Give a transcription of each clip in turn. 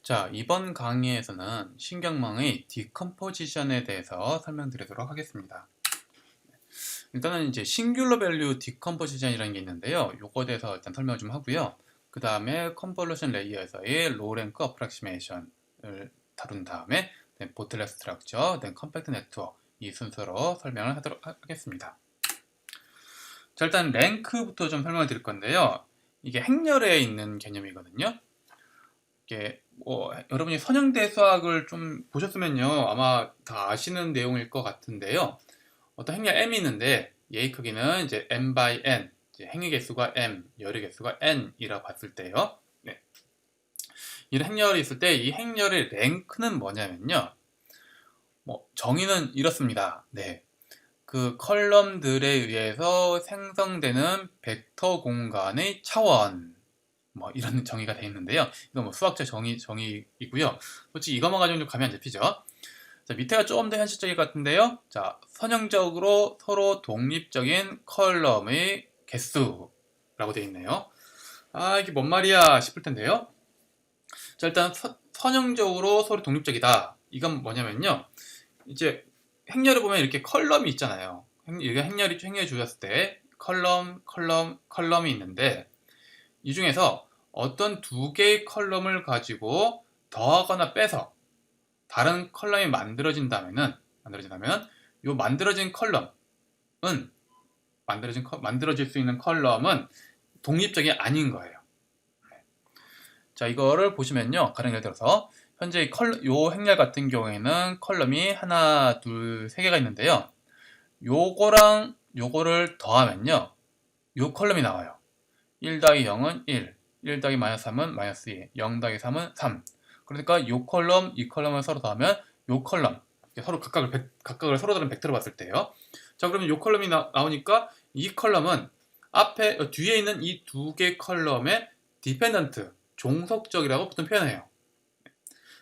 자, 이번 강의에서는 신경망의 디컴포지션에 대해서 설명드리도록 하겠습니다. 일단은 이제 싱귤러 밸류 디컴포지션이라는 게 있는데요. 요거에 대해서 일단 설명을 좀 하고요. 그 다음에 컨볼루션 레이어에서의 로우 랭크 어프락시메이션을 다룬 다음에 보틀렉 스트럭처, 컴팩트 네트워크 이 순서로 설명을 하도록 하겠습니다. 자, 일단 랭크부터 좀 설명을 드릴 건데요. 이게 행렬에 있는 개념이거든요. 이게 여러분이 선형대 수학을 좀 보셨으면요 아마 다 아시는 내용일 것 같은데요. 어떤 행렬 m이 있는데 얘의 크기는 이제 m by n, 이제 행의 개수가 m, 열의 개수가 n이라고 봤을 때요. 네. 이런 행렬이 있을 때 이 행렬의 랭크는 뭐냐면요. 정의는 이렇습니다. 네. 그 컬럼들에 의해서 생성되는 벡터 공간의 차원, 이런 정의가 되어 있는데요. 이건 수학적 정의이고요. 솔직히 이것만 가지고 좀 감이 안 잡히죠. 자, 밑에가 조금 더 현실적일 것 같은데요. 자, 선형적으로 서로 독립적인 컬럼의 개수라고 되어 있네요. 아, 이게 뭔 말이야 싶을 텐데요. 자, 일단 선형적으로 서로 독립적이다. 이건 뭐냐면요. 이제 행렬을 보면 이렇게 컬럼이 있잖아요. 행렬이 주어졌을 때 컬럼이 있는데 이 중에서 어떤 두 개의 컬럼을 가지고 더하거나 빼서 다른 컬럼이 만들어진다면 이 만들어진 컬럼은 만들어질 수 있는 컬럼은 독립적이 아닌 거예요. 자, 이거를 보시면요. 가령 예를 들어서 현재 요 행렬 같은 경우에는 컬럼이 하나, 둘, 세 개가 있는데요. 요거랑 요거를 더하면요. 요 컬럼이 나와요. 1 더하기 0은 1, 1 더하기 마이너스 3은 마이너스 2, 0 더하기 3은 3. 그러니까 이 컬럼을 서로 더하면 이 컬럼, 서로 각각을 서로 다른 벡터로 봤을 때요. 자, 그러면 이 컬럼이 나오니까 이 컬럼은 뒤에 있는 이 두 개 컬럼의 디펜던트, 종속적이라고 보통 표현해요.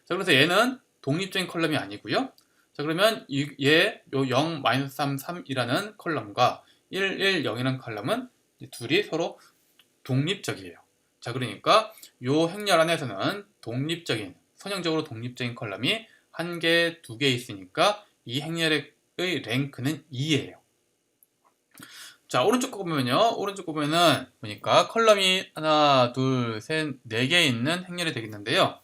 자, 그래서 얘는 독립적인 컬럼이 아니고요. 자, 그러면 요 0, 마이너스 3, 3이라는 컬럼과 1, 1, 0이라는 컬럼은 둘이 서로 독립적이에요. 자, 그러니까 요 행렬 안에서는 선형적으로 독립적인 컬럼이 한 개, 두 개 있으니까 이 행렬의 랭크는 2예요. 자, 오른쪽 거 보면은 보니까 컬럼이 하나, 둘, 셋, 네 개 있는 행렬이 되겠는데요.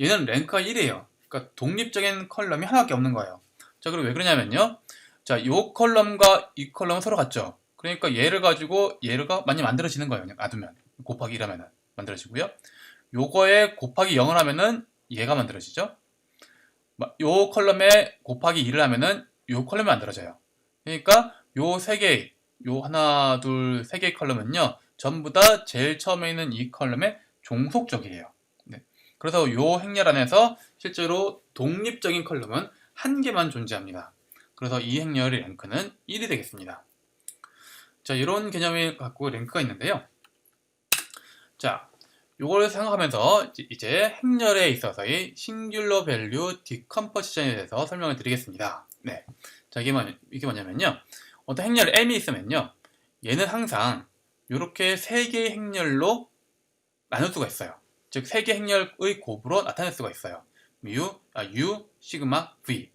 얘는 랭크가 1이에요. 그러니까 독립적인 컬럼이 하나밖에 없는 거예요. 자, 그럼 왜 그러냐면요. 자, 요 컬럼과 이 컬럼은 서로 같죠. 그러니까 얘를 가지고 얘가 많이 만들어지는 거예요. 그냥 놔두면. 곱하기 1하면은 만들어지고요. 요거에 곱하기 0을 하면은 얘가 만들어지죠. 요 컬럼에 곱하기 2를 하면은 요 컬럼이 만들어져요. 그러니까 요 세 개, 요 하나, 둘, 세 개의 컬럼은요. 전부 다 제일 처음에 있는 이 컬럼의 종속적이에요. 네. 그래서 요 행렬 안에서 실제로 독립적인 컬럼은 한 개만 존재합니다. 그래서 이 행렬의 랭크는 1이 되겠습니다. 자, 이런 개념을 갖고 랭크가 있는데요. 자, 요걸 생각하면서 이제 행렬에 있어서의 싱귤러 밸류 디컴포지션에 대해서 설명을 드리겠습니다. 네. 자, 이게 뭐냐면요. 어떤 행렬 m이 있으면요. 얘는 항상 이렇게 세 개의 행렬로 나눌 수가 있어요. 즉, 세 개의 행렬의 곱으로 나타낼 수가 있어요. U, 시그마, V.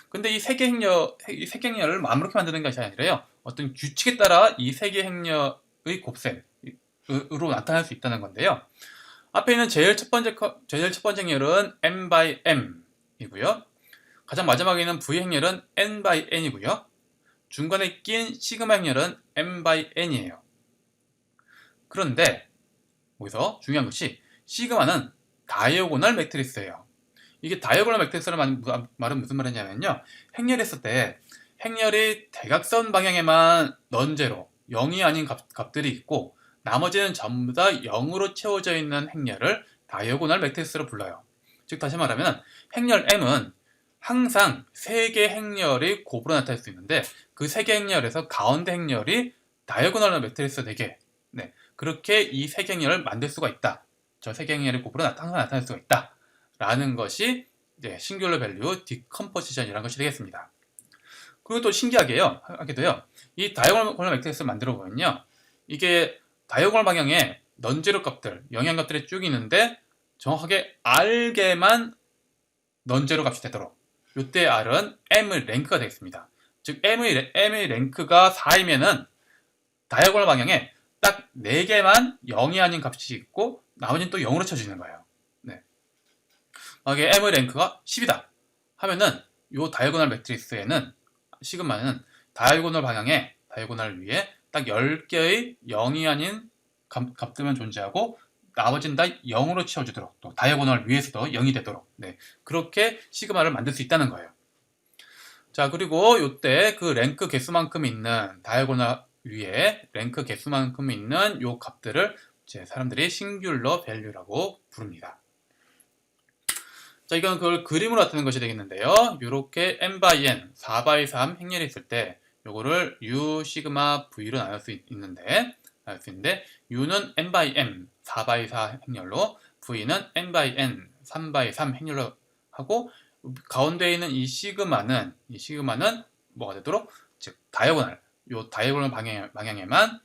근데 이 세 개 행렬을 아무렇게 만드는 것이 아니라요. 어떤 규칙에 따라 이 세 개 행렬의 곱셈으로 나타날 수 있다는 건데요. 앞에 있는 제일 첫 번째 행렬은 m by m이고요. 가장 마지막에 있는 v 행렬은 n by n이고요. 중간에 낀 시그마 행렬은 m by n이에요. 그런데 여기서 중요한 것이 시그마는 다이어고널 매트리스예요. 이게 다이어고널 매트리스라는 말은 무슨 말이냐면요. 행렬이 있을 때 행렬이 대각선 방향에만 넌제로 0이 아닌 값들이 있고 나머지는 전부 다 0으로 채워져 있는 행렬을 다이어고널 매트리스로 불러요. 즉 다시 말하면 행렬 M은 항상 3개 행렬의 곱으로 나타날 수 있는데 그 3개 행렬에서 가운데 행렬이 다이어고널 매트리스 4개, 네, 그렇게 이 3개 행렬을 만들 수가 있다. 저 3개 행렬의 곱으로 항상 나타날 수가 있다. 라는 것이 싱귤러 밸류 디컴포지션이라는 것이 되겠습니다. 그리고 또 하게도요. 이 다이어고널 매트리스를 만들어 보면요. 이게 다이어고널 방향에 넌제로 값들, 영향 값들이 쭉 있는데 정확하게 R개만 넌제로 값이 되도록, 이때 R은 M의 랭크가 되겠습니다. 즉 M의 랭크가 4이면은 다이아고널 방향에 딱 4개만 0이 아닌 값이 있고 나머지는 또 0으로 쳐지는 거예요. 네. 만약에 M의 랭크가 10이다 하면은 이 다이아고널 매트리스에는 시그마는 다이아고널 방향에, 다이아고널 위에 딱 10개의 0이 아닌 값들만 존재하고 나머지는 다 0으로 치워주도록, 또 다이아고널 위에서도 0이 되도록, 네, 그렇게 시그마를 만들 수 있다는 거예요. 자, 그리고 이때 그 랭크 개수만큼 있는, 다이아고널 위에 랭크 개수만큼 있는 요 값들을 이제 사람들이 싱귤러 밸류라고 부릅니다. 자, 이건 그걸 그림으로 나타내는 것이 되겠는데요. 이렇게 n by n, 4 by 3 행렬이 있을 때 요거를 u 시그마 v로 나눌 수 있는데 u는 n by m, 4 by 4 행렬로, v는 n by n, 3 by 3 행렬로 하고, 가운데에 있는 이 시그마는 뭐가 되도록, 즉 다이아고널, 요 다이아고널 방향에만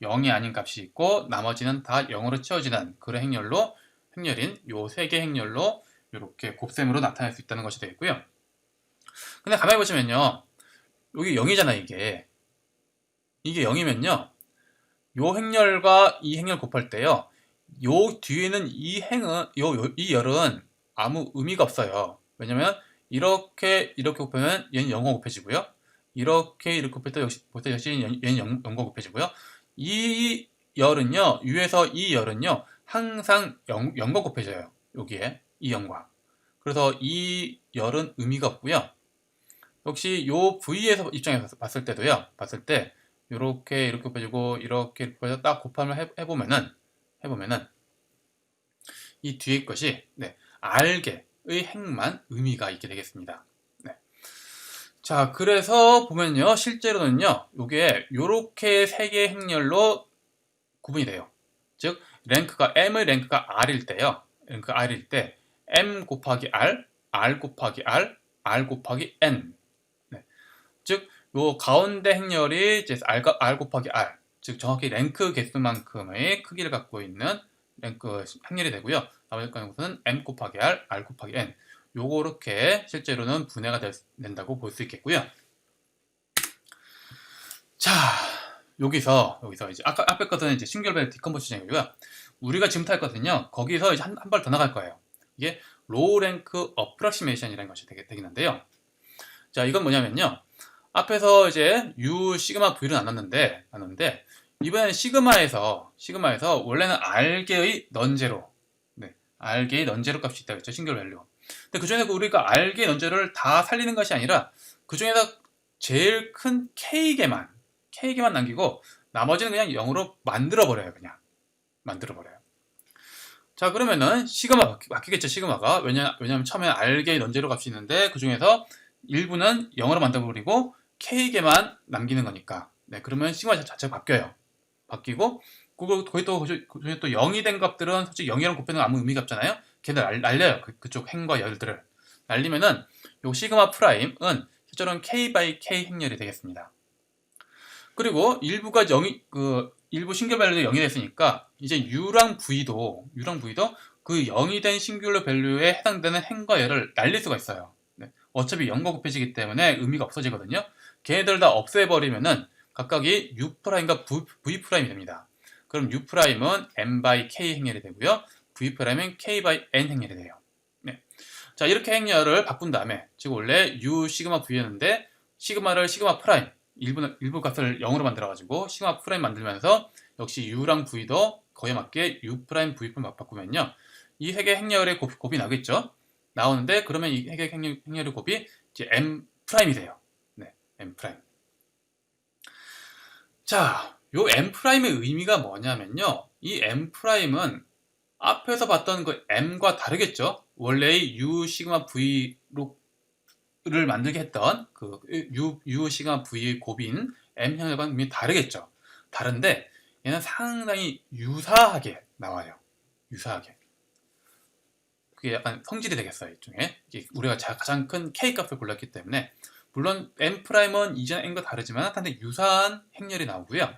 0이 아닌 값이 있고 나머지는 다 0으로 채워지는 그런 행렬인 요 3개 행렬로 이렇게 곱셈으로 나타낼 수 있다는 것이 되겠고요. 근데 가만히 보시면요, 여기 0이잖아. 이게 0이면요, 요 행렬과 이 행렬 곱할 때요, 요 뒤에는 이 열은 아무 의미가 없어요. 왜냐면 이렇게 곱하면 얘는 0과 곱해지고요, 이렇게 곱할 때 역시 얘는 0과 곱해지고요. 이 열은요, 위에서 이 열은요 항상 0과 곱해져요. 여기에 이 0과. 그래서 이 열은 의미가 없고요. 역시 요 V에서 입장에서 봤을 때도요, 이렇게 곱해지고 이렇게 곱해서 딱 곱함을 해보면은 이 뒤에 것이, 네, R개의 행만 의미가 있게 되겠습니다. 네. 자, 그래서 보면요, 실제로는요, 요게 요렇게 3개의 행렬로 구분이 돼요. 즉 M의 랭크가 R일 때요, M 곱하기 R, R 곱하기 R, R 곱하기 N. 네. 즉 요 가운데 행렬이 이제 R 곱하기 R, 즉 정확히 랭크 개수만큼의 크기를 갖고 있는 랭크 행렬이 되고요. 나머지 것은 M 곱하기 R, R 곱하기 N. 요렇게 실제로는 분해가 된다고 볼 수 있겠고요. 자, 여기서 이제 앞에 것은 이제 싱귤러 디컴포지션이고요. 우리가 지금 탈 것은요, 거기서 이제 한 발 더 나갈 거예요. 이게 로우 랭크 어프락시메이션이라는 것이 되겠는데요. 자, 이건 뭐냐면요, 앞에서 이제 u 시그마 v로 나눴는데 이번에는 시그마에서 원래는 R개의 넌제로, 네, R개의 넌제로 값이 있다고 했죠, 싱글 밸류. 근데 그 중에 우리가 R개의 넌제로를 다 살리는 것이 아니라 그 중에서 제일 큰 K개만 남기고 나머지는 그냥 0으로 만들어버려요. 자, 그러면은 시그마 바뀌겠죠, 시그마가. 왜냐면 처음에 R개의 넌제로 값이 있는데 그 중에서 일부는 0으로 만들어버리고 K개만 남기는 거니까, 네, 그러면 시그마 자체가 바뀌고, 거기 또 0이 된 값들은 솔직히 0이랑 곱하는 건 아무 의미가 없잖아요. 걔들 날려요. 그쪽 행과 열들을 날리면은 요 시그마 프라임은 실제로는 K by K 행렬이 되겠습니다. 그리고 일부가 일부 싱귤러 밸류도 0이 됐으니까 이제 U랑 V도 그 0이 된 싱귤러 밸류에 해당되는 행과 열을 날릴 수가 있어요. 네. 어차피 0과 곱해지기 때문에 의미가 없어지거든요. 걔네들 다 없애버리면은 각각이 U'과 V'이 됩니다. 그럼 U'은 M by K 행렬이 되고요, V'은 K by N 행렬이 돼요. 네. 자, 이렇게 행렬을 바꾼 다음에, 즉 원래 U 시그마 V였는데 시그마를 시그마 프라임, 일부 값을 0으로 만들어가지고 시그마 프라임 만들면서 역시 U랑 V도 거기에 맞게 U 프라임, V 프라임 바꾸면요, 이 세 개 행렬의 곱이 나오겠죠. 나오는데 그러면 이 세 개 행렬의 곱이 이제 M 프라임이 돼요. 네, M 프라임. 자, 요 M 프라임의 의미가 뭐냐면요, 이 M 프라임은 앞에서 봤던 그 M과 다르겠죠. 원래의 U 시그마 V를 만들게 했던 그 U 시그마 V의 곱인 M 형태과는 의미 다르겠죠. 다른데 얘는 상당히 유사하게 나와요. 그게 약간 성질이 되겠어요. 일종의 우리가 가장 큰 K 값을 골랐기 때문에. 물론 M''은 이전 N과 다르지만 상당히 유사한 행렬이 나오고요.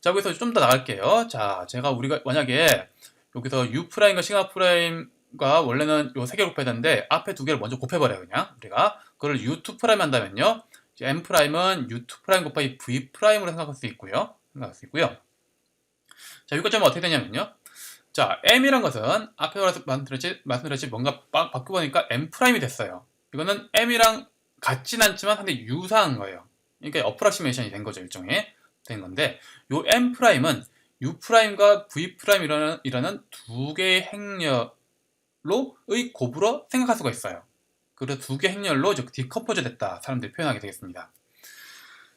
자, 여기서 좀 더 나갈게요. 자, 우리가 만약에 여기서 u'과 시그마' 원래는 요 세 개를 곱해야 되는데 앞에 두 개를 먼저 곱해버려요. 그냥 우리가 그걸 u2' 한다면요, 이제 m'은 u2' 곱하기 v'으로 생각할 수 있고요. 자, 여기까지는 어떻게 되냐면요, 자, m이란 것은 앞에 말씀드렸지 뭔가 바꿔보니까 m'이 됐어요. 이거는 m이랑 같진 않지만 상당히 유사한 거예요. 그러니까 어프로시메이션이 된 거죠. 일종의 된 건데, 요 m'은 u'과 v'이라는 두 개의 행렬로의 곱으로 생각할 수가 있어요. 그래서 두 개의 행렬로 디컴포즈 됐다, 사람들이 표현하게 되겠습니다.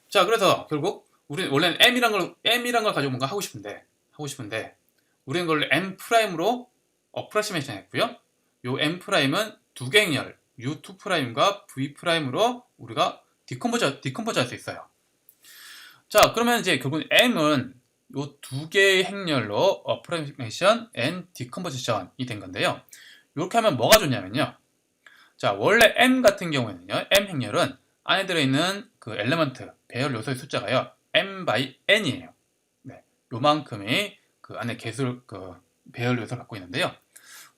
자, 그래서 결국 우리는 원래는 m이란 걸 가지고 뭔가 하고 싶은데 우리는 그걸 m'으로 어프로시메이션 했고요. 요 m'은 두 개 행렬 u2'과 v'으로 우리가 디컴포즈 할 수 있어요. 자, 그러면 이제 결국 m은 요 두 개의 행렬로 어프로시메이션 and 디컴포지션이 된 건데요. 이렇게 하면 뭐가 좋냐면요, 자, 원래 m 같은 경우에는요, m 행렬은 안에 들어있는 그 엘레먼트, 배열 요소의 숫자가요, m by n이에요. 네, 요만큼의 그 안에 배열 요소를 갖고 있는데요.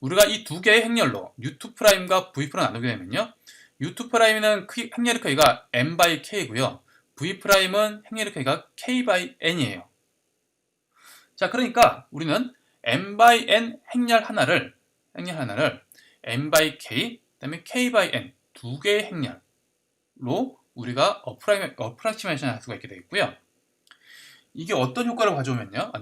우리가 이 두 개의 행렬로 u2'과 v'를 나누게 되면요, u2'는 행렬의 크기가 m by k고요. v'은 행렬의 크기가 k by n이에요. 자, 그러니까 우리는 m by n 행렬 하나를 m by k, 그다음에 k by n 두 개의 행렬로 우리가 어프로시메이션 할 수가 있게 되겠고요. 이게 어떤 효과를 가져오냐면요,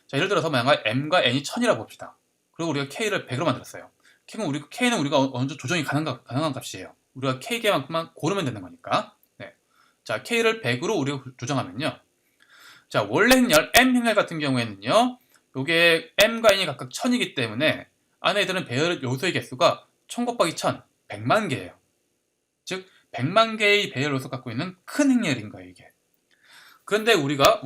자, 예를 들어서 만약 m과 n이 1000이라고 봅시다. 그리고 우리가 k를 100으로 만들었어요. k는 우리가 어느 정도 조정이 가능한 값이에요. 우리가 k개만큼만 고르면 되는 거니까. 네. 자, k를 100으로 우리가 조정하면요, 자, 원래 행렬 m 행렬 같은 경우에는요, 요게 m과 n이 각각 1000이기 때문에 안에 들은 배열 요소의 개수가 1000 곱하기 1000, 100만 개예요. 즉 100만 개의 배열 요소 갖고 있는 큰 행렬인 거예요, 이게. 그런데 우리가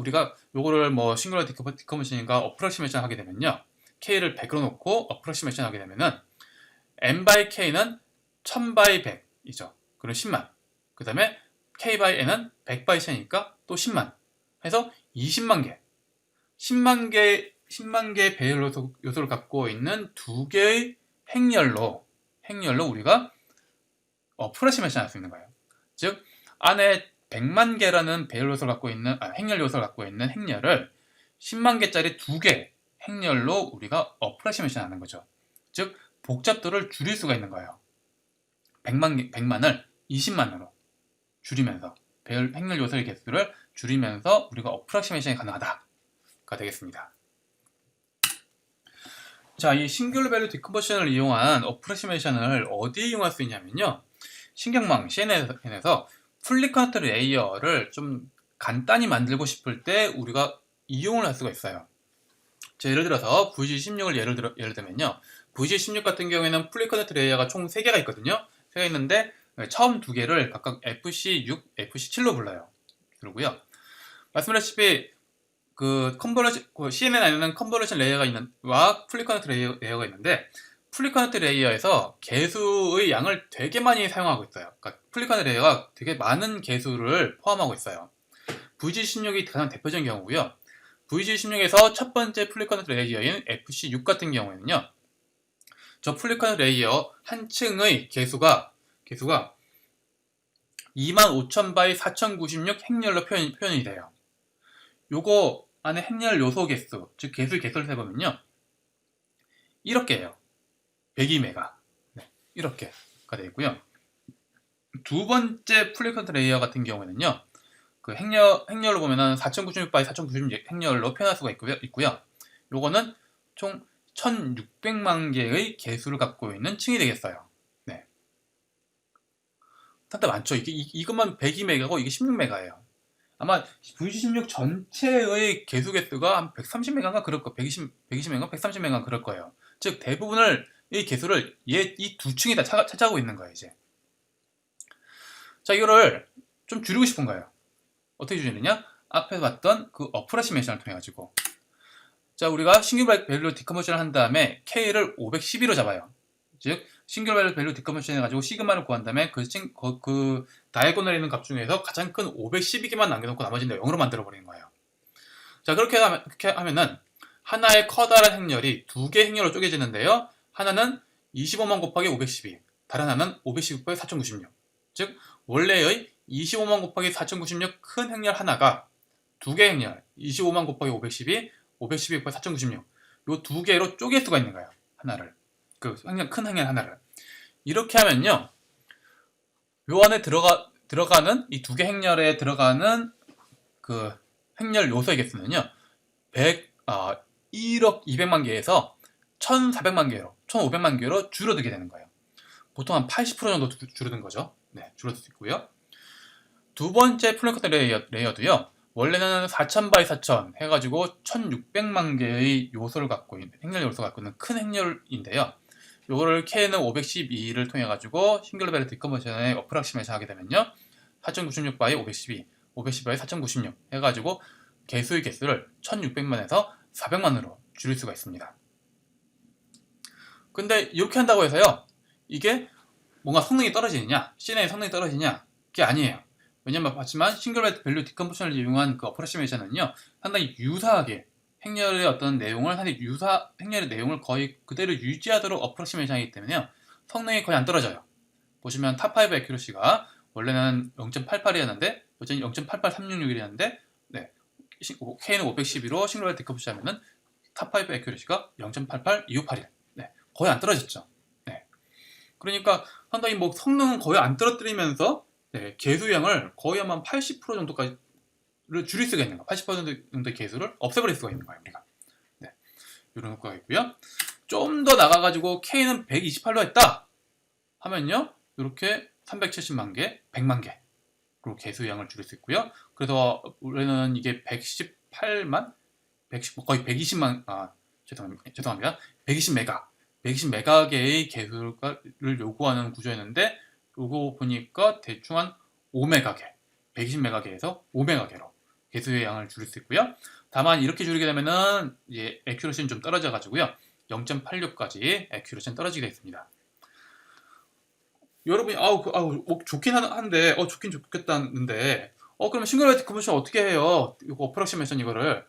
요거를 뭐 싱귤러 디컴포지션인가 어프로시메이션 하게 되면요, k를 100으로 놓고 어프로시메이션 하게 되면은 m by k는 1000 by 100이죠. 그럼 10만. 그 다음에 k by n은 100 by 1000이니까 또 10만. 해서 20만 개. 10만 개의 배열 요소를 갖고 있는 두 개의 행렬로 우리가 어프로시메이션 할 수 있는 거예요. 즉, 안에 100만 개라는 배열 요소를 갖고 있는, 행렬 요소를 갖고 있는 행렬을 10만 개짜리 두 개 행렬로 우리가 어프로시메이션 하는 거죠. 즉, 복잡도를 줄일 수가 있는 거예요. 100만을 20만으로 줄이면서, 행렬 요소의 개수를 줄이면서 우리가 어프로시메이션이 가능하다가 되겠습니다. 자, 이 싱귤러 밸류 디컴포지션을 이용한 어프로시메이션을 어디에 이용할 수 있냐면요, 신경망 CNN에서 플리컨트 레이어를 좀 간단히 만들고 싶을 때 우리가 이용을 할 수가 있어요. 자, 예를 들어서 VG16을 예를 들면요, VG16 같은 경우에는 플리컨트 레이어가 총 3개가 있거든요. 3개 있는데 처음 2개를 각각 FC6, FC7로 불러요. 그러고요, 말씀드렸다시피 CNN 안에는 컨버전 레이어와 플리컨트 레이어가 있는데, 플리컨트 레이어에서 개수의 양을 되게 많이 사용하고 있어요. 그러니까 플리컨트 레이어가 되게 많은 개수를 포함하고 있어요. VG16이 가장 대표적인 경우고요. VG16에서 첫 번째 플리컨트 레이어인 FC6 같은 경우에는요, 저 플리컨트 레이어 한 층의 개수가 25,000 by 4096 행렬로 표현이 돼요. 요거 안에 행렬 요소 개수, 즉 개수를 세보면요, 이렇게예요. 102메가. 네, 이렇게가 되어 있고요. 두 번째 플리컨트 레이어 같은 경우에는요, 그 행렬로 보면은 4096 by 4096 행렬로 표현할 수가 있고요. 요거는 총 1600만 개의 개수를 갖고 있는 층이 되겠어요. 네. 상당히 많죠. 이것만 102메가고 이게 16메가예요. 아마 VG16 전체의 개수 개수가 한 130메가인가 그럴 거예요. 120메가, 130메가 그럴 거예요. 즉 대부분을 이 개수를 이 두 층이 다 차지하고 있는 거예요, 이제. 자, 이거를 좀 줄이고 싶은 거예요. 어떻게 줄이느냐? 앞에 봤던 그 어프로시메이션을 통해 가지고, 자, 우리가 싱귤러 밸류 디컴포지션을 한 다음에 K를 512로 잡아요. 즉 싱귤러 밸류 디컴포지션 해가지고 시그마를 구한 다음에 그 다이아고널에 있는 값 중에서 가장 큰 512개만 남겨놓고 나머지는 0으로 만들어 버리는 거예요. 자, 그렇게 하면은 하나의 커다란 행렬이 두 개 행렬로 쪼개지는데요. 하나는 25만 곱하기 512, 다른 하나는 512 곱하기 4096. 즉 원래의 25만 곱하기 4096 큰 행렬 하나가 두 개 행렬 25만 곱하기 512, 512 곱하기 4096 요 두 개로 쪼갤 수가 있는 거예요. 하나를. 그 행렬, 큰 행렬 하나를. 이렇게 하면요. 요 안에 들어가는 이 두 개 행렬에 들어가는 그 행렬 요소의 개수는요. 1억 200만 개에서 1,400만 개로, 1,500만 개로 줄어들게 되는 거예요. 보통 한 80% 정도 줄어든 거죠. 네, 줄어들 수 있고요. 두 번째 플랭크턴 레이어도요. 원래는 4000 x 4000 해가지고 1600만 개의 요소를 갖고 있는, 행렬 요소를 갖고 있는 큰 행렬인데요. 요거를 KN512를 통해 가지고 싱글 밸류 디컨버션에 어프락시메이션 하게 되면요. 4096 by 512, 512 by 4096 해가지고 개수의 개수를 1600만에서 400만으로 줄일 수가 있습니다. 근데 이렇게 한다고 해서요. 이게 뭔가 성능이 떨어지느냐, CNA의 성능이 떨어지냐, 그게 아니에요. 왜냐면 봤지만 싱글 밸류 디컨버션을 이용한 그 어프로시메이션은요 상당히 유사하게 행렬의 어떤 내용을 행렬의 내용을 거의 그대로 유지하도록 어프로시메이션이기 때문에요 성능이 거의 안 떨어져요. 보시면 탑5 애큐러시가 원래는 0.88이었는데 여전히 0.88366이었는데 네, K는 512로 싱글 밸류 디컨버션 하면은 탑5 애큐러시가 0.88268이에요. 네, 거의 안 떨어졌죠. 네, 그러니까 상당히 뭐 성능은 거의 안 떨어뜨리면서 네, 개수량을 거의 한 80% 정도까지를 줄일 수가 있는 거예요. 80% 정도의 개수를 없애버릴 수가 있는 거예요, 우리가. 네, 이런 효과가 있고요. 좀 더 나가가지고 K는 128로 했다 하면요, 이렇게 370만 개, 100만 개, 그리고 개수량을 줄일 수 있고요. 그래서 원래는 이게 118만, 거의 120만, 죄송합니다. 120메가계의 개수를 요구하는 구조였는데 요거 보니까 대충 한 5메가계, 120메가계에서 5메가계로 개수의 양을 줄일 수 있고요. 다만 이렇게 줄이게 되면은 이제 애큐러시는 좀 떨어져 가지고요. 0.86까지 애큐러시는 떨어지게 있습니다. 여러분이 좋긴 한데 좋긴 좋겠다는데 그러면 싱글 디컨버션 어떻게 해요? 이거 어프로시메이션 이거를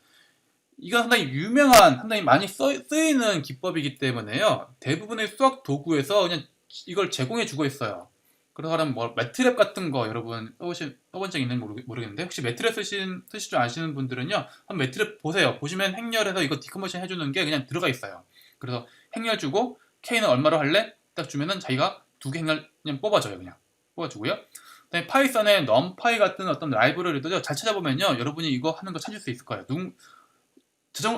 이건 상당히 유명한, 상당히 많이 쓰이는 기법이기 때문에요. 대부분의 수학 도구에서 그냥 이걸 제공해 주고 있어요. 그래서 하면 뭐 매트랩 같은 거 여러분 써본 적 있는지 모르겠는데 혹시 매트랩 쓰실 줄 아시는 분들은요 한번 매트랩 보세요. 보시면 행렬에서 이거 디컨버션 해주는 게 그냥 들어가 있어요. 그래서 행렬 주고 K는 얼마로 할래? 딱 주면은 자기가 두 개 행렬 그냥 뽑아줘요. 그냥 뽑아주고요. 그다음에 파이썬의 numpy 같은 어떤 라이브러리도 잘 찾아보면요 여러분이 이거 하는 거 찾을 수 있을 거예요.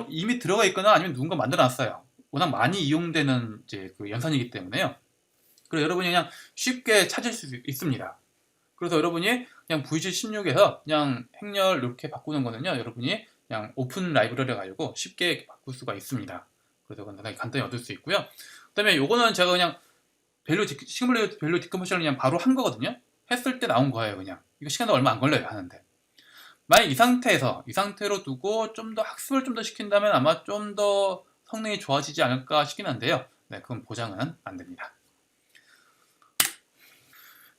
이미 들어가 있거나 아니면 누군가 만들어놨어요. 워낙 많이 이용되는 이제 그 연산이기 때문에요. 그래서 여러분이 그냥 쉽게 찾을 수 있습니다. 그래서 여러분이 그냥 VC16에서 그냥 행렬 이렇게 바꾸는 거는요, 여러분이 그냥 오픈 라이브러리 가지고 쉽게 바꿀 수가 있습니다. 그래서 간단히 얻을 수 있고요. 그다음에 요거는 제가 그냥 싱글 밸류 디컨버션을 그냥 바로 한 거거든요. 했을 때 나온 거예요, 그냥. 이거 시간도 얼마 안 걸려요, 하는데. 만약 이 상태로 두고 좀 더 학습을 좀 더 시킨다면 아마 좀 더 성능이 좋아지지 않을까 싶긴 한데요. 네, 그건 보장은 안 됩니다.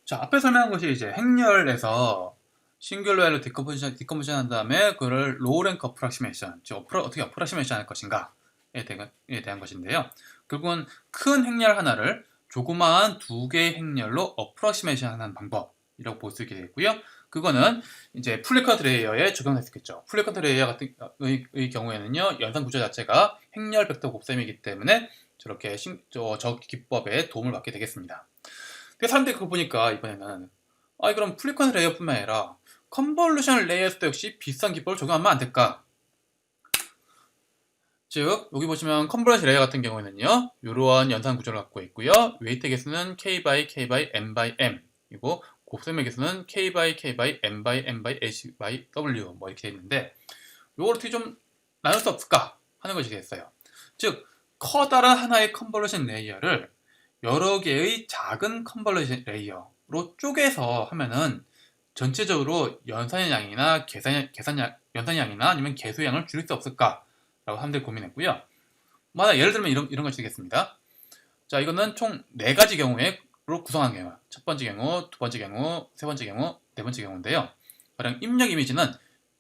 자, 앞에 설명한 것이 이제 행렬에서 싱글 밸류 디컨버션 한 다음에 그거를 로우 랭크 어프락시메이션, 즉 어떻게 어프락시메이션 할 것인가에 대한 것인데요. 결국은 큰 행렬 하나를 조그마한 두 개의 행렬로 어프락시메이션 하는 방법이라고 볼 수 있게 되고요. 그거는 이제 플리커트 레이어에 적용할 수 있겠죠. 플리커트 레이어 같은 의 경우에는요, 연산 구조 자체가 행렬 벡터 곱셈이기 때문에 저렇게 저 기법에 도움을 받게 되겠습니다. 근데 사람들이 그거 보니까 이번에는 그럼 플리커트 레이어뿐만 아니라 컨볼루션 레이어에서도 역시 비슷한 기법을 적용하면 안 될까? 즉 여기 보시면 컨볼루션 레이어 같은 경우에는요, 이러한 연산 구조를 갖고 있고요. 웨이트 개수는 k by k by m by m 이고 곱셈의 개수는 k by k by m by m by h by w 뭐 이렇게 있는데 이걸 어떻게 좀 나눌 수 없을까 하는 것이 되겠어요. 즉 커다란 하나의 컨볼루션 레이어를 여러 개의 작은 컨볼루션 레이어로 쪼개서 하면은 전체적으로 연산의 양이나 연산의 양이나 아니면 개수의 양을 줄일 수 없을까라고 사람들이 고민했고요. 예를 들면 이런 것이 되겠습니다. 자, 이거는 총 4가지 경우로 구성한 경우. 첫 번째 경우, 두 번째 경우, 세 번째 경우, 네 번째 경우인데요. 가령 입력 이미지는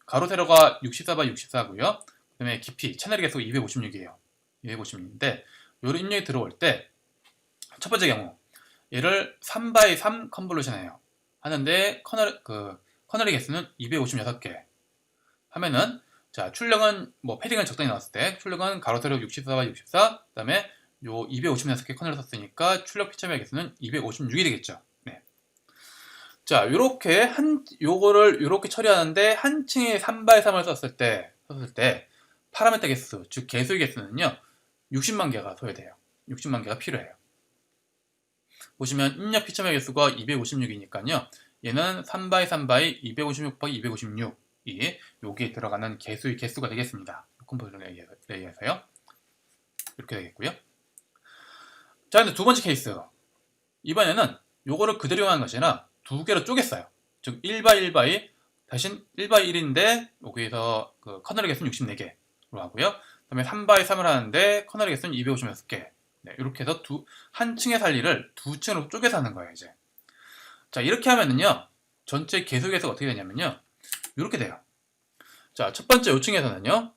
가로 세로가 64 by 64고요. 그다음에 깊이 채널의 개수가 256이에요. 256인데 요런 입력이 들어올 때 첫 번째 경우 얘를 3x3 컨볼루션해요. 하는데 커널의 개수는 256개 하면은 자 출력은 뭐 패딩을 적당히 넣었을 때 출력은 가로 세로 64x 64 그다음에 요 256개 커널을 썼으니까 출력 피처의 개수는 256이 되겠죠. 네. 자 요렇게 요거를 요렇게 처리하는데 한 층에 3x3을 썼을 때 파라미터 개수 즉 개수의 개수는요 60만 개가 소요돼요. 60만 개가 필요해요. 보시면 입력 피처의 개수가 256이니까요. 얘는 3x3x 256 곱하기 256이 여기에 들어가는 개수의 개수가 되겠습니다. 컴포즈 레이어에서요. 이렇게 되겠고요. 자, 근데 두 번째 케이스. 이번에는 요거를 그대로 이용하는 것이 아니라 두 개로 쪼갰어요. 즉 1x1x 대신 1x1인데 여기에서 그 커널의 개수는 64개로 하고요. 그 다음에 3x3을 하는데 커널의 개수는 256개. 네, 이렇게 해서 한 층의 살리를 두 층으로 쪼개서 하는 거예요, 이제. 자, 이렇게 하면은요, 전체 개수 개수가 어떻게 되냐면요, 이렇게 돼요. 자, 첫 번째 요 층에서는요,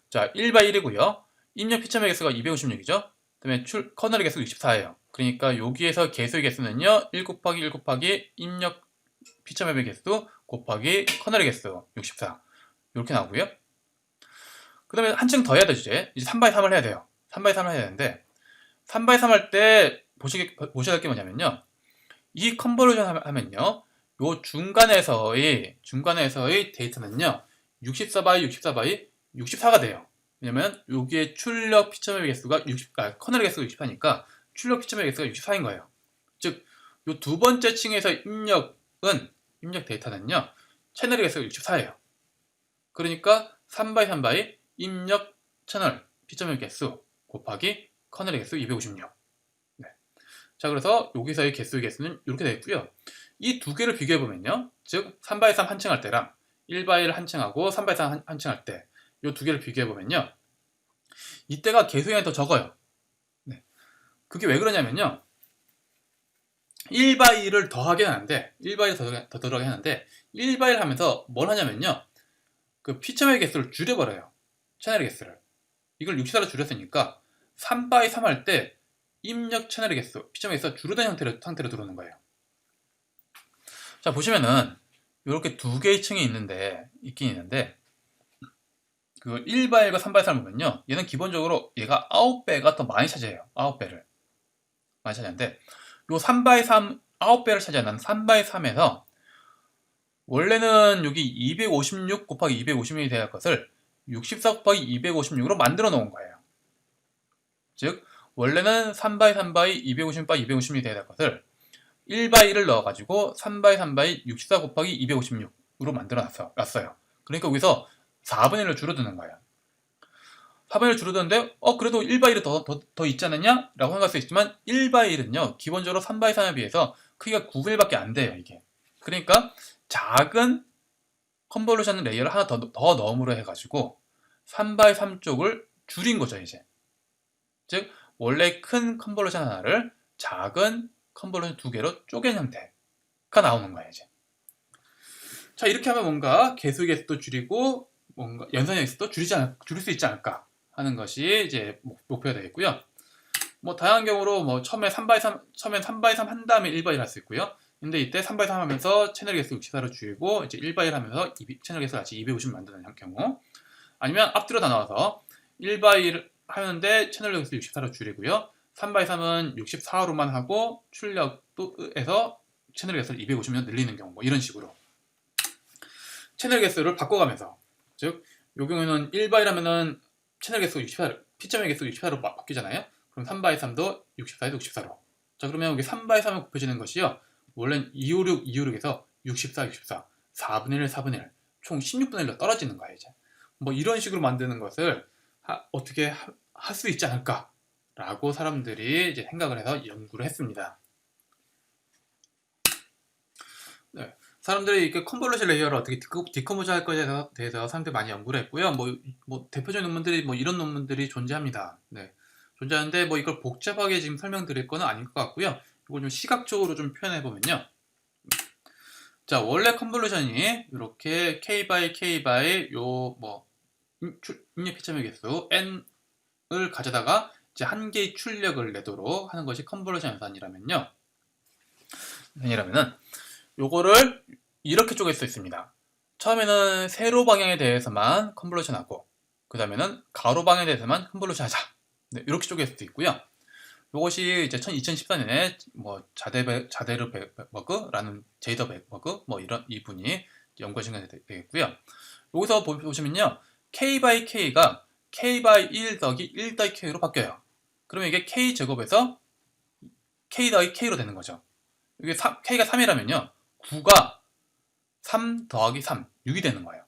자, 1x1이고요. 입력 피처의 개수가 256이죠. 그 다음에 커널의 개수가 64예요. 그러니까 여기에서 개수의 개수는요, 1 곱하기 1 곱하기 입력 피처맵의 개수 곱하기 커널의 개수 64. 이렇게 나오고요. 그 다음에 한 층 더 해야 되죠, 이제 3x3을 해야 돼요. 3x3을 해야 되는데, 3x3 할 때 보셔야 될 게 뭐냐면요. 이 컨버전 하면요. 요 중간에서의 데이터는요. 64x 64x 64가 돼요. 왜냐면 여기에 출력 피처맵 개수가 커널의 개수가 64니까 출력 피처맵 개수가 64인 거예요. 즉, 요 두 번째 층에서 입력 데이터는요. 채널의 개수가 64예요. 그러니까 3x3x 입력 채널 피처맵 개수 곱하기 커널의 개수 256. 네. 자, 그래서 여기서의 개수는 이렇게 되겠고요. 이 두 개를 비교해 보면요. 즉 3x3 한 층 할 때랑 1x1 한 층하고 3x3 한 층 할 때 이 두 개를 비교해 보면요. 이때가 개수량이 더 적어요. 네. 그게 왜 그러냐면요. 1x1을 더하게 하는데 1x1 더 들어가게 하는데 1x1 하면서 뭘 하냐면요. 그 피처의 개수를 줄여버려요. 채널의 개수를. 이걸 64로 줄였으니까 3x3 할 때 입력 채널의 개수, 피처의 개수가 줄어든 상태로 들어오는 거예요. 자, 보시면은 이렇게 두 개의 층이 있긴 있는데 그 1x1과 3x3을 보면요. 얘는 기본적으로 얘가 9배가 더 많이 차지해요. 9배를. 많이 차지하는데 요 3x3 9배를 차지하는 3x3에서 원래는 여기 256 곱하기 256이 돼야 할 것을 64 곱하기 256으로 만들어 놓은 거예요. 즉 원래는 3x3x 256 곱하기 256이 돼야 할 것을 1x1을 넣어가지고 3x3x 64 곱하기 256으로 만들어 놨어요. 그러니까 여기서 4분의 1로 줄어드는 거예요. 4분의 1 줄어드는데 그래도 1x1이 더 있지 않느냐? 라고 생각할 수 있지만 1x1은요 기본적으로 3x3에 비해서 크기가 9분의 1밖에 안 돼요. 이게. 그러니까 작은 컨볼루션 레이어를 하나 더 넣음으로 해가지고 3x3 쪽을 줄인 거죠. 이제. 즉 원래 큰 컨볼루션 하나를 작은 컨볼루션 두 개로 쪼갠 형태가 나오는 거예요. 이제. 자, 이렇게 하면 뭔가 개수의 개수도 줄이고 뭔가 연산의 개수도 줄일 수 있지 않을까 하는 것이 이제 목표가 되겠고요. 뭐 다양한 경우로 뭐 처음엔 3x3 한 다음에 1x1 할 수 있고요. 근데 이때 3x3 하면서 채널 개수 64로 줄이고 이제 1x1 하면서 채널 개수 같이 250 만드는 경우, 아니면 앞뒤로 다 나와서 1x1 하는데 채널 개수 64로 줄이고요. 3x3은 64로만 하고 출력에서 채널 개수를 250로 늘리는 경우, 뭐 이런 식으로 채널 개수를 바꿔가면서, 즉 요 경우에는 1x1 하면은 채널 개수 64, 피점의 개수 64로 바뀌잖아요. 그럼 3x3도 64에서 64로. 자, 그러면 여기 3x3을 곱해지는 것이요. 원래는 256에서 64, 4분의 1, 4분의 1, 총 16분의 1로 떨어지는 거예요, 이제. 뭐 이런 식으로 만드는 것을 어떻게 할 수 있지 않을까라고 사람들이 이제 생각을 해서 연구를 했습니다. 네. 사람들이 이렇게 컨볼루션 레이어를 어떻게 디컴포즈 할 것에 대해서 사람들이 많이 연구를 했고요. 뭐 대표적인 논문들이 뭐 이런 논문들이 존재합니다. 네. 존재하는데 뭐 이걸 복잡하게 지금 설명드릴 거는 아닐 것 같고요. 이걸 좀 시각적으로 좀 표현해 보면요. 자, 원래 컨볼루션이 이렇게 k by k by 요 뭐 입력 피참의 개수 n을 가져다가 이제 한 개의 출력을 내도록 하는 것이 컨볼루션 연산이라면요. 요거를 이렇게 쪼갤 수 있습니다. 처음에는 세로 방향에 대해서만 컨볼루션하고 그 다음에는 가로 방향에 대해서만 컨볼루션하자. 네, 이렇게 쪼갤 수도 있고요. 이것이 이제 2014년에 뭐 자데르버그라는 제이더버그 뭐 이런 이분이 연구하신 게 되겠고요. 여기서 보시면요, k by k가 k by 1 더하기 1 더하기 k로 바뀌어요. 그러면 이게 k 제곱에서 k 더하기 k로 되는 거죠. 이게 k가 3이라면요, 9가 3 더하기 3, 6이 되는 거예요.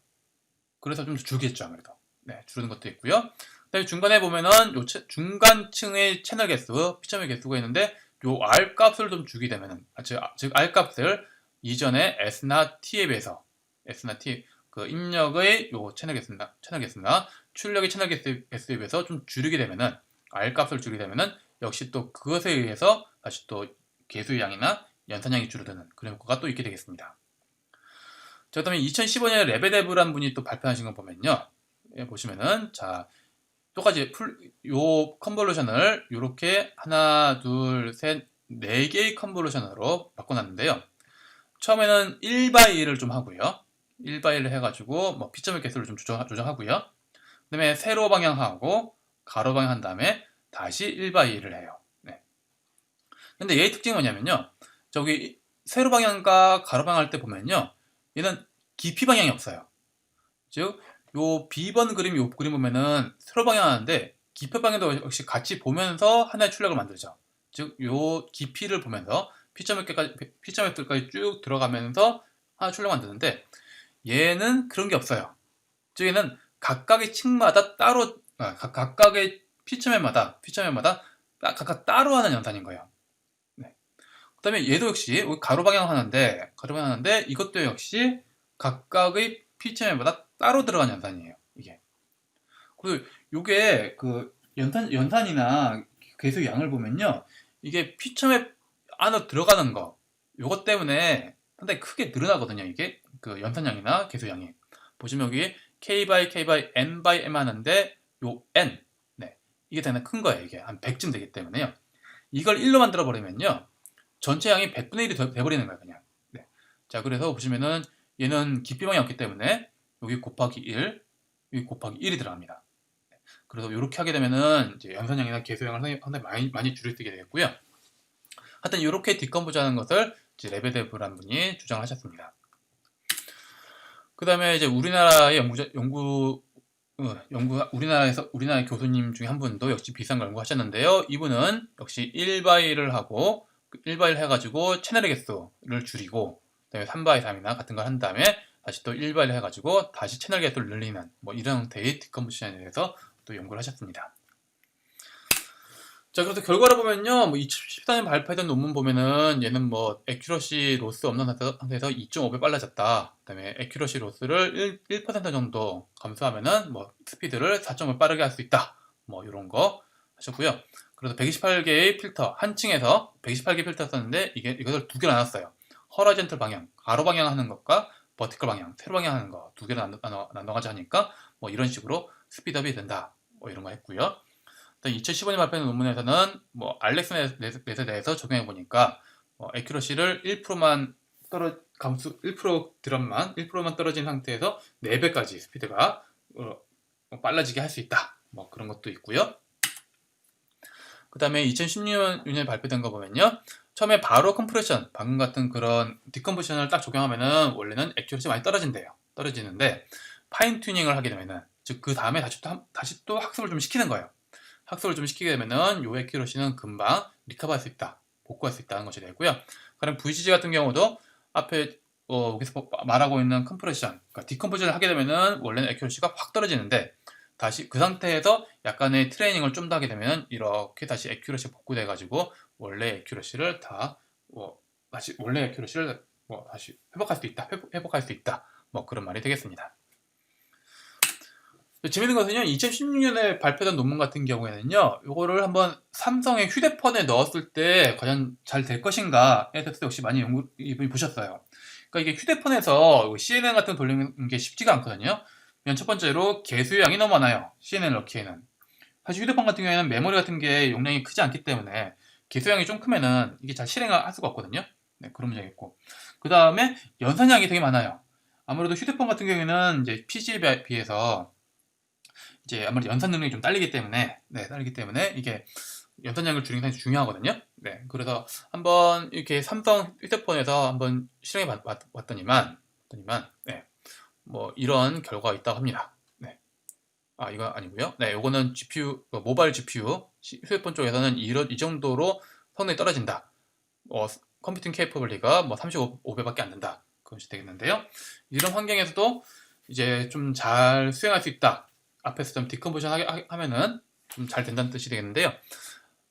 그래서 좀 줄겠죠, 아무래도. 네, 줄는 것도 있고요. 그다음에 중간에 보면은 요 중간층의 채널 개수, 피점의 개수가 있는데 요 R 값을 좀 주게 되면은 즉 R 값을 이전에 S나 T에 비해서 S나 T 그 입력의 요 채널 개수나 출력의 채널 개수에 비해서 좀 줄이게 되면은 R 값을 줄이게 되면은 역시 또 그것에 의해서 다시 또 개수의 양이나 연산량이 줄어드는 그런 효과가 또 있게 되겠습니다. 자, 그다음에 2015년에 레베데브라는 분이 또 발표하신 거 보면요, 보시면은 자, 똑같이 요 컨볼루션을 이렇게 하나, 둘, 셋, 네 개의 컨볼루션으로 바꿔놨는데요. 처음에는 1x1을 좀 하고요. 1x1을 해가지고 뭐 피점의 개수를 좀 조정하고요. 그 다음에 세로 방향하고 가로 방향 한 다음에 다시 1x1을 해요. 네. 근데 얘의 특징이 뭐냐면요, 저기 세로 방향과 가로 방향 할 때 보면요, 얘는 깊이 방향이 없어요. 즉 요 B번 그림, 요 그림 보면은 세로 방향 하는데 깊이 방향도 역시 같이 보면서 하나의 출력을 만들죠. 즉 요 깊이를 보면서 피점획까지 쭉 들어가면서 하나 출력 만드는데, 얘는 그런 게 없어요. 즉 얘는 각각의 층마다 따로 각각의 피점획마다 각각 따로 하는 연산인 거예요. 네. 그다음에 얘도 역시 가로 방향 하는데 이것도 역시 각각의 피점획마다 따로 들어간 연산이에요, 이게. 그리고 요게 그 연산이나 개수 양을 보면요, 이게 피첨에 안으로 들어가는 거, 요것 때문에 상당히 크게 늘어나거든요, 이게 그 연산량이나 개수량이. 보시면 여기 k by k by n by m 하는데 요 n, 네, 이게 대단히 큰 거예요. 이게 한 100쯤 되기 때문에요. 이걸 1로 만들어 버리면요, 전체 양이 100분의 1이 돼버리는 거예요, 그냥. 네. 자, 그래서 보시면은 얘는 깊이 방향이 없기 때문에 여기 곱하기 1, 여기 곱하기 1이 들어갑니다. 그래서 이렇게 하게 되면은 이제 연산량이나 개수량을 상당히 많이 줄일 수 있게 되겠고요. 하여튼 이렇게 디컴포즈하는 것을 이제 레베데브라는 분이 주장하셨습니다. 그 다음에 이제 우리나라의 우리나라 교수님 중에 한 분도 역시 비슷한 걸 연구하셨는데요. 이분은 역시 1x1을 하고 1x1 해가지고 채널의 개수를 줄이고, 그다음에 3x3이나 같은 걸 한 다음에 다시 또 1x1 해가지고 다시 채널 개수를 늘리는 뭐 이런 형태의 디컴포지션에 대해서 또 연구를 하셨습니다. 자, 그래서 결과를 보면요, 뭐 2014년 발표된 논문 보면은 얘는 뭐 애큐러시 로스 없는 상태에서 2.5배 빨라졌다. 그다음에 애큐러시 로스를 1% 정도 감소하면은 뭐 스피드를 4.5배 빠르게 할 수 있다. 뭐 이런 거 하셨고요. 그래서 128개의 필터, 한 층에서 128개 필터 썼는데 이것을 두 개로 나눴어요. 허라이젠털 방향, 가로 방향 하는 것과 버티컬 방향, 세로 방향 하는 거 두 개로 나눠가지고 하니까 뭐 이런 식으로 스피드업이 된다. 뭐 이런 거 했고요. 2015년 발표된 논문에서는 뭐 알렉스 넷에 대해서 적용해 보니까 애큐러시를 1%만 감수 1% 드럼만 1%만 떨어진 상태에서 4배까지 스피드가 빨라지게 할 수 있다. 뭐 그런 것도 있고요. 그 다음에 2016년에 발표된 거 보면요, 처음에 바로 컴프레션, 방금 같은 그런 디컴포지션을 딱 적용하면은 원래는 애큐러시 많이 떨어지는데 파인 튜닝을 하게 되면은, 즉 그 다음에 다시 또 학습을 좀 시키는 거예요. 학습을 좀 시키게 되면은 요 애큐러시는 금방 리커버할 수 있다, 복구할 수 있다는 것이 되고요. 그럼 VCG 같은 경우도 앞에 여기서 말하고 있는 컴프레션, 그러니까 디컴포지션을 하게 되면은 원래는 애큐러시가 확 떨어지는데 다시 그 상태에서 약간의 트레이닝을 좀 더 하게 되면 이렇게 다시 애큐러시 복구돼 가지고 원래 애큐러시를 다시 회복할 수 있다, 회복할 수 있다, 뭐 그런 말이 되겠습니다. 재밌는 것은요, 2016년에 발표된 논문 같은 경우에는요, 이거를 한번 삼성의 휴대폰에 넣었을 때 과연 잘 될 것인가에 대해서 역시 많이 이분이 보셨어요. 그러니까 이게 휴대폰에서 CNN 같은 거 돌리는 게 쉽지가 않거든요. 첫 번째로 개수량이 너무 많아요. CNN 럭키에는. 사실 휴대폰 같은 경우에는 메모리 같은 게 용량이 크지 않기 때문에 개수량이 좀 크면은 이게 잘 실행을 할 수가 없거든요. 네, 그런 문제가 있고. 그 다음에 연산량이 되게 많아요. 아무래도 휴대폰 같은 경우에는 이제 PC에 비해서 이제 아무래도 연산 능력이 좀 딸리기 때문에, 이게 연산량을 줄이는 게 상당히 중요하거든요. 네, 그래서 한번 이렇게 삼성 휴대폰에서 한번 실행해 봤더니만, 네, 뭐 이런 결과가 있다고 합니다. 네. 아, 이거 아니고요. 네, 요거는 GPU, 모바일 GPU, 휴대폰 쪽에서는 이 정도로 성능이 떨어진다. 컴퓨팅 케이퍼블리가 뭐 35배밖에 안 된다. 그런 식이 되겠는데요. 이런 환경에서도 이제 좀 잘 수행할 수 있다. 앞에서 좀 디컴포지션 하면은 좀 잘 된다는 뜻이 되겠는데요.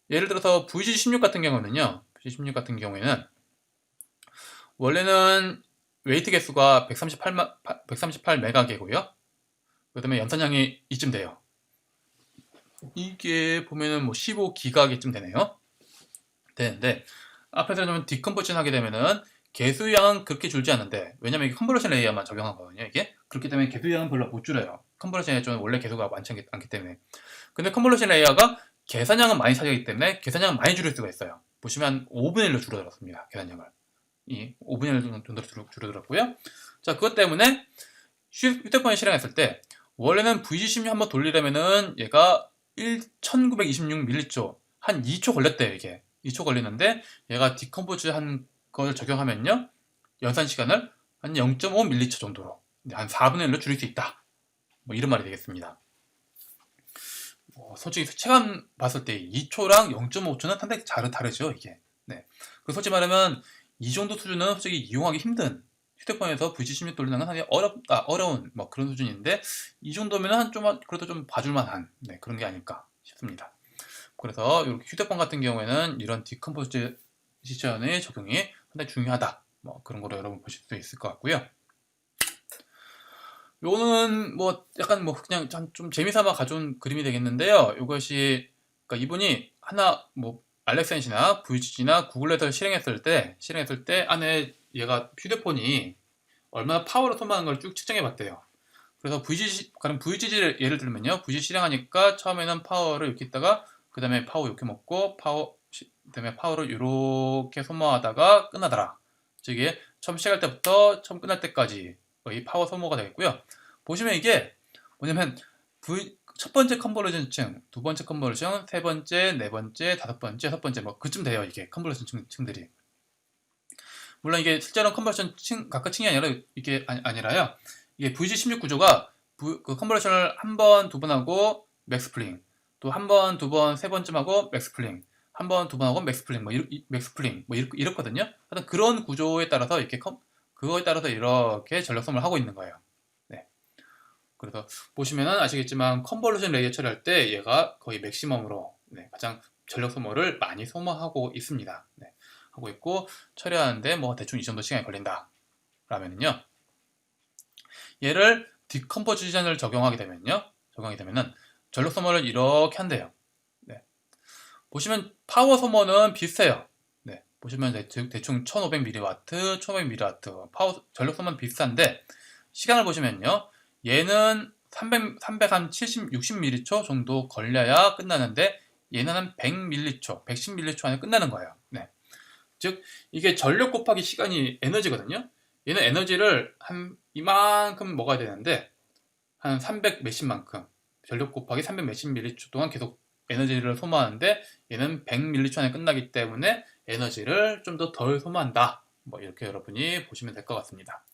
예를 들어서 VG16 같은 경우는요. VG16 같은 경우에는 원래는 웨이트 개수가 138메가개고요. 그 다음에 연산량이 이쯤 돼요. 이게 보면은 뭐 15기가쯤 되네요. 되는데 앞에서 좀 디컴포지션 하게 되면은 개수량은 그렇게 줄지 않는데, 왜냐면 이게 컨버전 레이어만 적용하거든요. 이게 그렇기 때문에 개수량은 별로 못 줄여요. 컨버전 레이어는 원래 개수가 많지 않기 때문에. 근데 컨버전 레이어가 계산량은 많이 차지하기 때문에 계산량은 많이 줄일 수가 있어요. 보시면 5분의 1로 줄어들었습니다. 계산량을. 이 5분의 1 정도로 줄어들었고요. 자, 그것 때문에 휴대폰에 실행했을 때 원래는 VG16 한번 돌리려면은 얘가 1926m초 한 2초 걸렸대요. 이게 2초 걸리는데 얘가 디컴포즈 한 걸 적용하면요 연산 시간을 한 0.5m초 정도로 한 4분의 1로 줄일 수 있다. 뭐 이런 말이 되겠습니다. 솔직히 체감 봤을 때 2초랑 0.5초는 상당히 다르죠 이게. 네. 그 솔직히 말하면 이 정도 수준은 솔직히 이용하기 힘든, 휴대폰에서 VG16 돌리는 건 상당히 어려운 뭐 그런 수준인데, 이 정도면 그래도 좀 봐줄만한 그런 게 아닐까 싶습니다. 그래서 이렇게 휴대폰 같은 경우에는 이런 디컴포지션의 적용이 상당히 중요하다. 뭐 그런 거로 여러분 보실 수 있을 것 같고요. 요거는 뭐 약간 뭐 그냥 좀 재미삼아 가져온 그림이 되겠는데요. 이것이 그러니까 이분이 하나 뭐 알렉센시나 VGG나 구글에서 실행했을 때 안에 얘가 휴대폰이 얼마나 파워를 소모하는 걸 쭉 측정해 봤대요. 그래서 그럼 VGG를 예를 들면요. VG 실행하니까 처음에는 파워를 이렇게 있다가 그 다음에 파워 이렇게 먹고 그다음에 파워를 이렇게 소모하다가 끝나더라. 즉 이게 처음 시작할 때부터 처음 끝날 때까지 거의 파워 소모가 되겠고요. 보시면 이게 뭐냐면 첫 번째 컨버전층, 두 번째 컨버전, 세 번째, 네 번째, 다섯 번째, 여섯 번째 뭐 그쯤 돼요. 이게 컨버전 층들이. 물론 이게 실제로는 컨버전 각각 층이 아니라 이게 아니라요. 이게 VG16 구조가 그 컨버전을 한 번, 두 번 하고 맥스플링, 또 한 번, 두 번, 세 번쯤 하고 맥스플링, 한 번, 두 번 하고 맥스플링, 맥스플링 뭐 이렇거든요. 하여튼 그런 구조에 따라서 그거에 따라서 이렇게 전력 소모를 하고 있는 거예요. 네. 그래서 보시면은 아시겠지만 컨볼루션 레이어 처리할 때 얘가 거의 맥시멈으로 가장 전력 소모를 많이 소모하고 있습니다. 하고 있고, 처리하는데 뭐 대충 이 정도 시간이 걸린다 라면은요, 얘를 디컴포지션을 적용하게 되면은 전력 소모를 이렇게 한대요. 보시면 파워 소모는 비슷해요. 보시면 대충 1500mW, 1500mW 파워 전력 소모는 비슷한데, 시간을 보시면요, 얘는 60m초 정도 걸려야 끝나는데 얘는 한 100m초, 110m초 안에 끝나는 거예요. 즉 이게 전력 곱하기 시간이 에너지거든요. 얘는 에너지를 한 이만큼 먹어야 되는데 한 300 몇십만큼, 전력 곱하기 300 몇십 m초 동안 계속 에너지를 소모하는데 얘는 100m초 안에 끝나기 때문에 에너지를 좀 더 덜 소모한다. 뭐 이렇게 여러분이 보시면 될 것 같습니다.